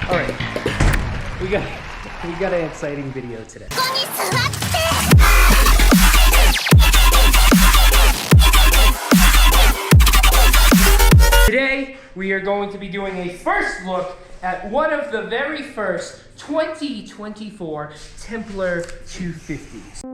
All right, we got an exciting video today. Today, we are going to be doing a first look at one of the very first 2024 Templar 250s.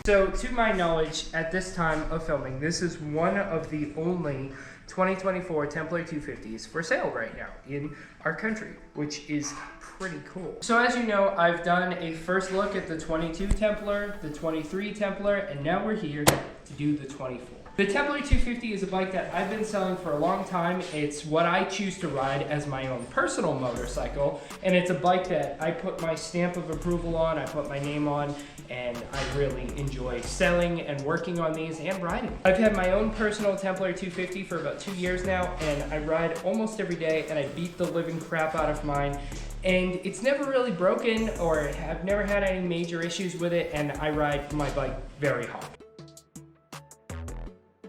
So, to my knowledge, at this time of filming, this is one of the only 2024 Templar 250s for sale right now in our country, which is pretty cool. So as you know, I've done a first look at the 22 Templar, the 23 Templar, and now we're here to do the 24. The Templar 250 is a bike that I've been selling for a long time. It's what I choose to ride as my own personal motorcycle, and it's a bike that I put my stamp of approval on, I put my name on, and I really enjoy selling and working on these and riding. I've had my own personal Templar 250 for about 2 years now, and I ride almost every day, and I beat the living crap out of mine. And it's never really broken, or I've never had any major issues with it, and I ride my bike very hard.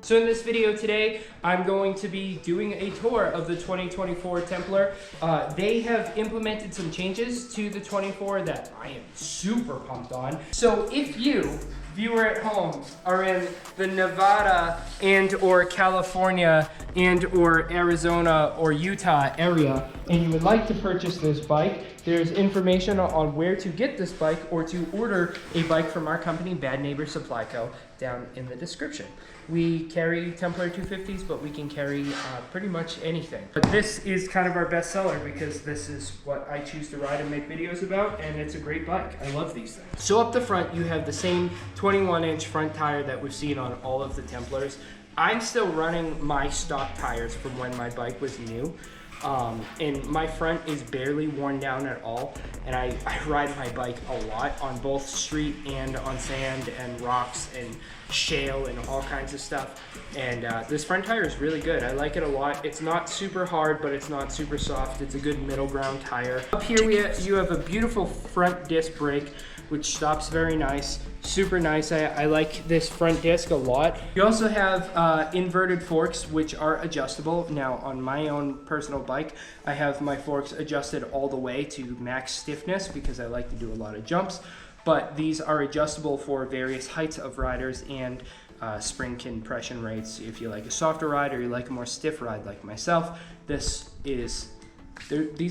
So in this video today, I'm going to be doing a tour of the 2024 Templar. They have implemented some changes to the 24 that I am super pumped on. So if you, viewer at home, are in the Nevada and or California and or Arizona or Utah area, and you would like to purchase this bike, there's information on where to get this bike or to order a bike from our company, Bad Neighbor Supply Co., down in the description. We carry Templar 250s, but we can carry pretty much anything. But this is kind of our best seller because this is what I choose to ride and make videos about, and it's a great bike. I love these things. So up the front, you have the same 21-inch front tire that we've seen on all of the Templars. I'm still running my stock tires from when my bike was new. And my front is barely worn down at all, and I ride my bike a lot on both street and on sand and rocks and shale and all kinds of stuff, and this front tire is really good. I like it a lot. It's not super hard, but it's not super soft. It's a good middle ground tire. Up here you have a beautiful front disc brake, which stops very nice, super nice. I like this front disc a lot. You also have inverted forks, which are adjustable. Now on my own personal bike, I have my forks adjusted all the way to max stiffness because I like to do a lot of jumps, but these are adjustable for various heights of riders and spring compression rates. If you like a softer ride or you like a more stiff ride like myself, these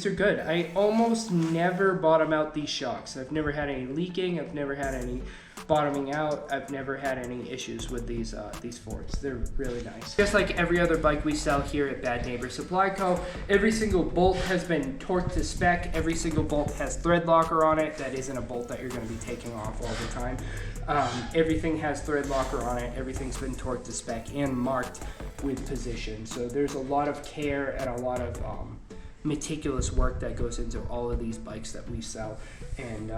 are good. I almost never bottom out these shocks. I've never had any leaking. I've never had any bottoming out. I've never had any issues with these forks. They're really nice. Just like every other bike we sell here at Bad Neighbor Supply Co., every single bolt has been torqued to spec. Every single bolt has thread locker on it. That isn't a bolt that you're going to be taking off all the time. Everything has thread locker on it. Everything's been torqued to spec and marked with position. So there's a lot of care and a lot of meticulous work that goes into all of these bikes that we sell, and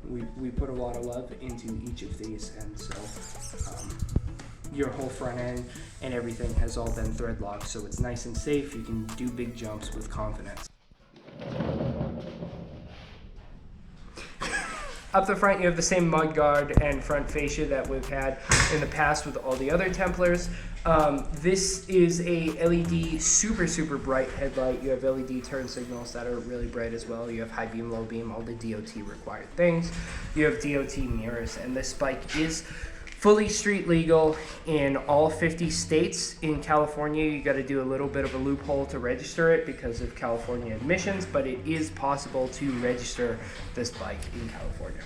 we put a lot of love into each of these, and so your whole front end and everything has all been thread locked, so it's nice and safe. You can do big jumps with confidence. Up the front, you have the same mudguard and front fascia that we've had in the past with all the other Templars. This is a LED super bright headlight. You have LED turn signals that are really bright as well. You have high beam, low beam, all the DOT required things. You have DOT mirrors, and this bike is fully street legal in all 50 states. In California, you got to do a little bit of a loophole to register it because of California admissions, but it is possible to register this bike in California.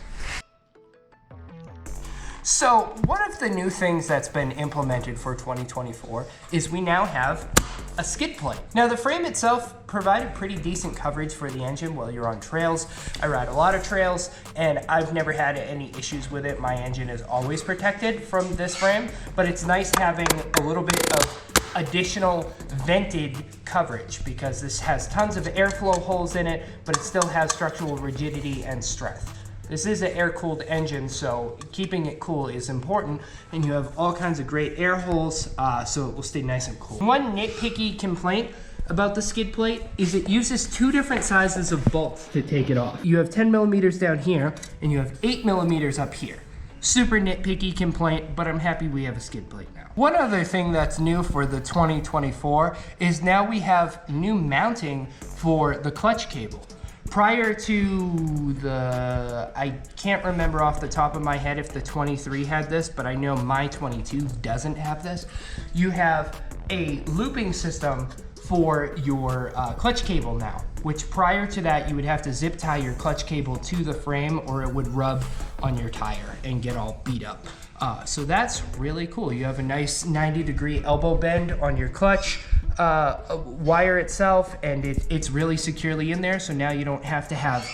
So one of the new things that's been implemented for 2024 is we now have a skid plate. Now the frame itself provided pretty decent coverage for the engine while you're on trails. I ride a lot of trails and I've never had any issues with it. My engine is always protected from this frame, but it's nice having a little bit of additional vented coverage because this has tons of airflow holes in it, but it still has structural rigidity and strength. This is an air-cooled engine, so keeping it cool is important, and you have all kinds of great air holes, so it will stay nice and cool. One nitpicky complaint about the skid plate is it uses 2 different sizes of bolts to take it off. You have 10 millimeters down here and you have 8 millimeters up here. Super nitpicky complaint, but I'm happy we have a skid plate now. One other thing that's new for the 2024 is now we have new mounting for the clutch cable. Prior to the, I can't remember off the top of my head if the 23 had this, but I know my 22 doesn't have this. You have a looping system for your clutch cable now, which prior to that you would have to zip tie your clutch cable to the frame or it would rub on your tire and get all beat up. So that's really cool. You have a nice 90-degree elbow bend on your clutch wire itself, and it's really securely in there, so now you don't have to have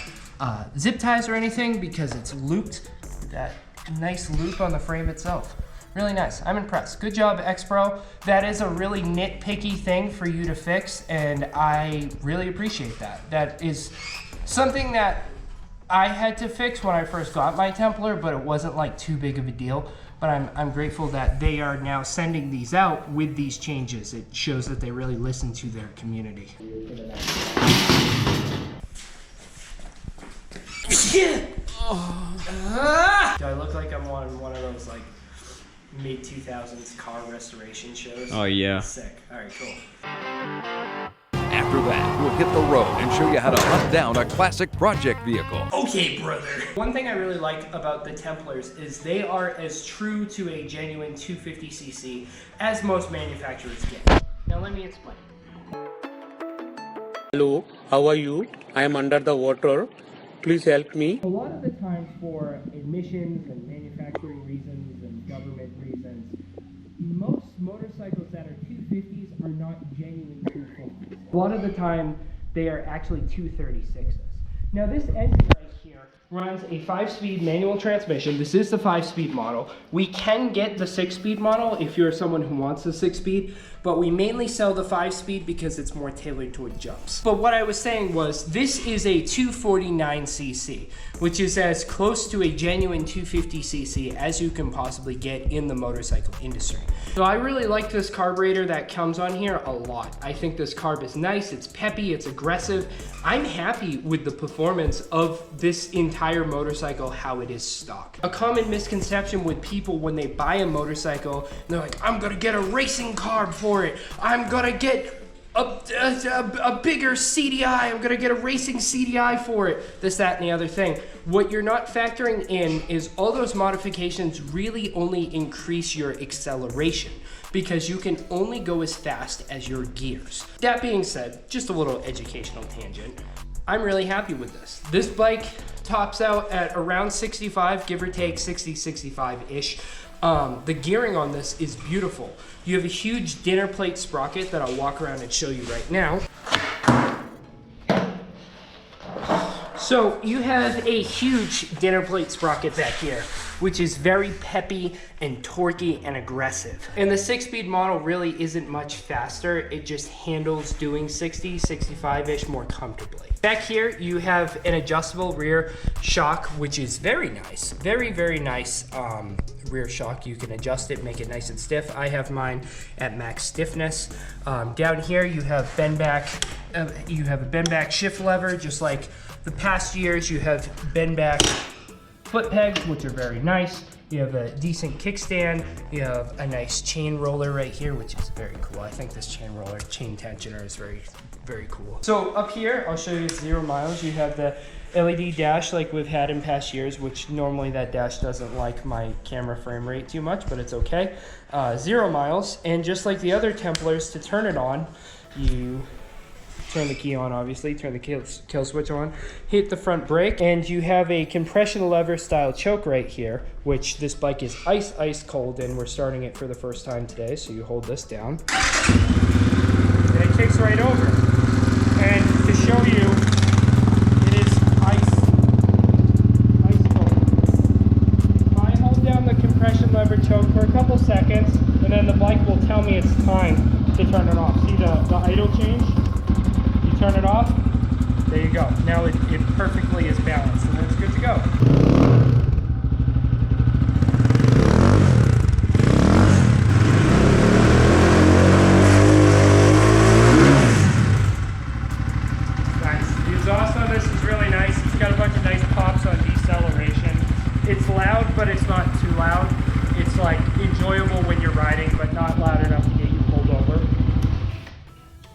zip ties or anything because it's looped with that nice loop on the frame itself. Really nice. I'm impressed. Good job, X-Pro. That is a really nitpicky thing for you to fix, and I really appreciate that. That is something that I had to fix when I first got my Templar, but it wasn't like too big of a deal. But I'm grateful that they are now sending these out with these changes. It shows that they really listen to their community. Do I look like I'm on one of those like mid-2000s car restoration shows? Oh yeah. Sick. All right, cool. After that, we'll hit the road and show you how to hunt down a classic project vehicle. Okay, brother. One thing I really like about the Templars is they are as true to a genuine 250cc as most manufacturers get. Now let me explain. Hello, how are you? I am under the water. Please help me. A lot of the times for emissions and manufacturing reasons and government reasons, most motorcycles that are 250s are not genuine 250s. A lot of the time, they are actually 236s. Now this engine right here runs a 5-speed manual transmission. This is the 5-speed model. We can get the 6-speed model if you're someone who wants the 6-speed, but we mainly sell the 5-speed because it's more tailored toward jumps. But what I was saying was, this is a 249cc, which is as close to a genuine 250cc as you can possibly get in the motorcycle industry. So I really like this carburetor that comes on here a lot. I think this carb is nice, it's peppy, it's aggressive. I'm happy with the performance of this entire motorcycle, how it is stock. A common misconception with people when they buy a motorcycle, they're like, I'm gonna get a racing carb for it. I'm gonna get a bigger CDI. I'm gonna get a racing CDI for it. This, that, and the other thing. What you're not factoring in is all those modifications really only increase your acceleration because you can only go as fast as your gears. That being said, just a little educational tangent. I'm really happy with this. This bike tops out at around 65, give or take 60, 65-ish. The gearing on this is beautiful. You have a huge dinner plate sprocket that I'll walk around and show you right now. So you have a huge dinner plate sprocket back here, which is very peppy and torquey and aggressive. And the 6-speed model really isn't much faster. It just handles doing 60, 65-ish more comfortably. Back here, you have an adjustable rear shock, which is very nice. Very, very nice rear shock. You can adjust it, make it nice and stiff. I have mine at max stiffness. Down here, you have bend back. You have a bend back shift lever, just like the past years. You have bend back foot pegs, which are very nice. You have a decent kickstand. You have a nice chain roller right here, which is very cool. I think this chain roller, chain tensioner is very, very cool. So up here, I'll show you 0 miles. You have the LED dash like we've had in past years, which normally that dash doesn't like my camera frame rate too much, but it's okay. 0 miles, and just like the other Templars, to turn it on, you turn the key on, obviously, turn the kill switch on, hit the front brake, and you have a compression lever style choke right here, which this bike is ice cold, and we're starting it for the first time today, so you hold this down, and it kicks right over. And to show you, it is ice cold. If I hold down the compression lever choke for a couple seconds, and then the bike will tell me it's time to turn it off. See the idle change? Turn it off, there you go. Now it perfectly is balanced and it's good to go.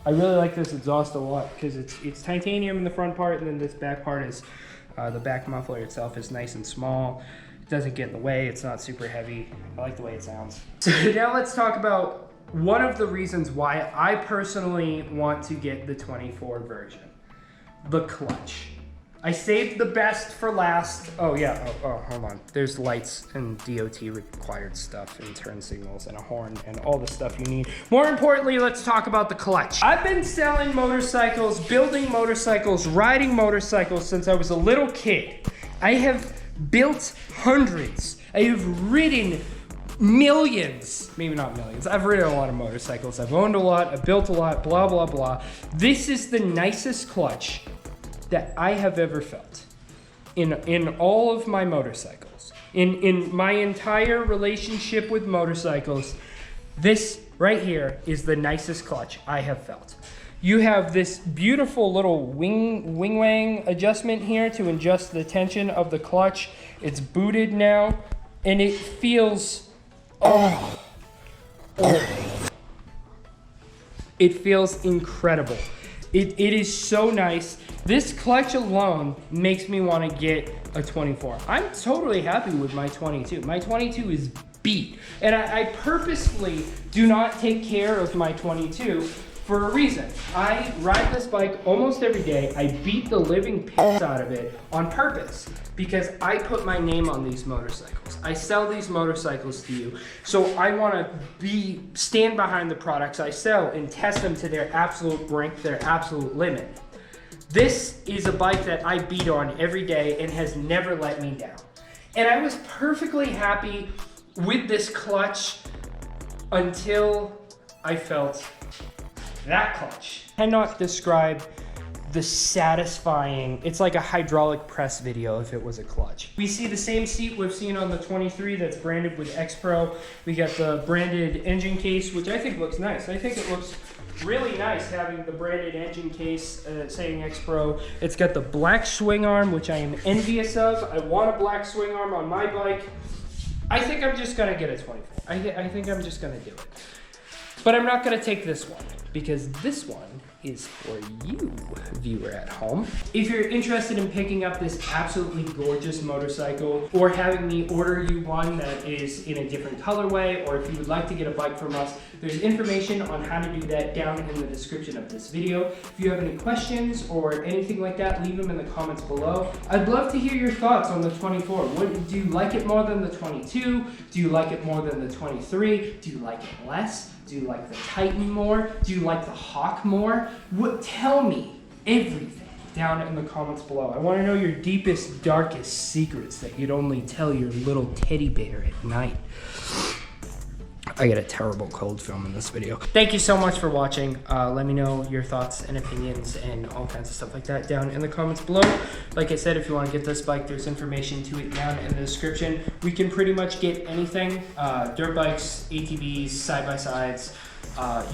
I really like this exhaust a lot because it's titanium in the front part, and then this back part is, the back muffler itself is nice and small. It doesn't get in the way, it's not super heavy. I like the way it sounds. So now let's talk about one of the reasons why I personally want to get the 24 version. The clutch. I saved the best for last. Oh yeah, oh, hold on. There's lights and DOT required stuff and turn signals and a horn and all the stuff you need. More importantly, let's talk about the clutch. I've been selling motorcycles, building motorcycles, riding motorcycles since I was a little kid. I have built hundreds. I have ridden millions, maybe not millions. I've ridden a lot of motorcycles. I've owned a lot, I've built a lot, blah, blah, blah. This is the nicest clutch that I have ever felt in all of my motorcycles. In my entire relationship with motorcycles, this right here is the nicest clutch I have felt. You have this beautiful little wing-wang adjustment here to adjust the tension of the clutch. It's booted now, and it feels, it feels incredible. It is so nice. This clutch alone makes me want to get a 24. I'm totally happy with my 22. My 22 is beat. And I purposefully do not take care of my 22 for a reason. I ride this bike almost every day. I beat the living piss out of it on purpose because I put my name on these motorcycles. I sell these motorcycles to you. So I want to stand behind the products I sell and test them to their absolute brink, their absolute limit. This is a bike that I beat on every day and has never let me down. And I was perfectly happy with this clutch until I felt that clutch. I cannot describe the satisfying, it's like a hydraulic press video if it was a clutch. We see the same seat we've seen on the 23 that's branded with X Pro. We got the branded engine case, which I think looks nice. I think it looks really nice having the branded engine case saying X Pro. It's got the black swing arm, which I am envious of. I want a black swing arm on my bike. I think I'm just gonna get a 24. I think I'm just gonna do it. But I'm not gonna take this one because this one is for you, viewer at home. If you're interested in picking up this absolutely gorgeous motorcycle or having me order you one that is in a different colorway, or if you would like to get a bike from us, there's information on how to do that down in the description of this video. If you have any questions or anything like that, leave them in the comments below. I'd love to hear your thoughts on the 24. Do you like it more than the 22? Do you like it more than the 23? Do you like it less? Do you like the Titan more? Do you like the Hawk more? Tell me everything down in the comments below. I want to know your deepest, darkest secrets that you'd only tell your little teddy bear at night. I get a terrible cold filming this video. Thank you so much for watching. Let me know your thoughts and opinions and all kinds of stuff like that down in the comments below. Like I said, if you want to get this bike, there's information to it down in the description. We can pretty much get anything. Dirt bikes, ATVs, side-by-sides,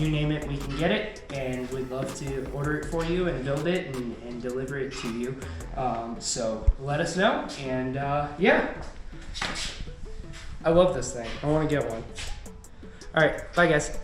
you name it, we can get it. And we'd love to order it for you and build it and deliver it to you. So let us know. And yeah, I love this thing. I want to get one. All right, bye guys.